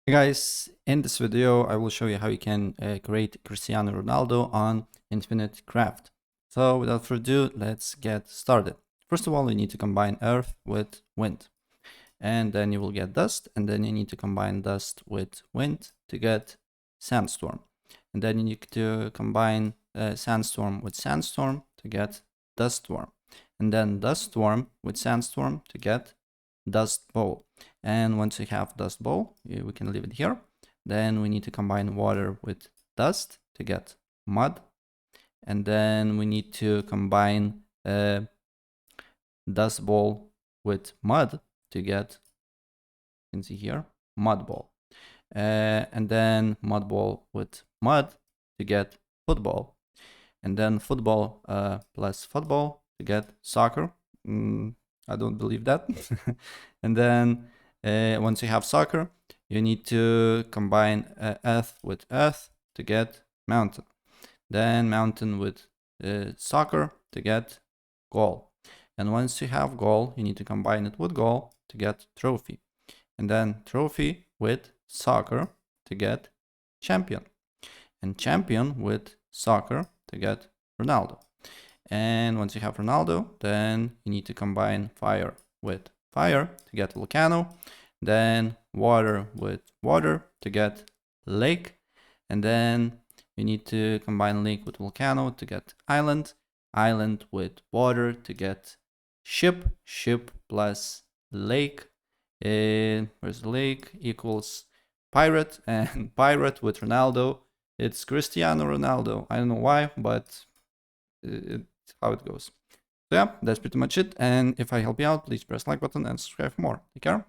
Hey guys, in this video I will show you how you can create Cristiano Ronaldo on Infinite Craft. So without further ado, let's get started. First of all, you need to combine earth with wind, and then you will get dust, and then you need to combine dust with wind to get sandstorm, and then you need to combine sandstorm with sandstorm to get dust storm, and then dust storm with sandstorm to get dust bowl. And once you have dust bowl, we can leave it here. Then we need to combine water with dust to get mud, and then we need to combine dust bowl with mud to get, you can see here, mud ball, and then mud ball with mud to get football, and then football plus football to get soccer. I don't believe that. And then once you have soccer, you need to combine earth with earth to get mountain. Then mountain with soccer to get goal. And once you have goal, you need to combine it with goal to get trophy. And then trophy with soccer to get champion. And champion with soccer to get Ronaldo. And once you have Ronaldo, then you need to combine fire with fire to get volcano, then water with water to get lake, and then you need to combine lake with volcano to get island, island with water to get ship, ship plus lake, where's the lake, equals pirate, and pirate with Ronaldo, it's Cristiano Ronaldo. I don't know why, but it's how it goes. So yeah, that's pretty much it. And if I help you out, please press like button and subscribe for more. Take care.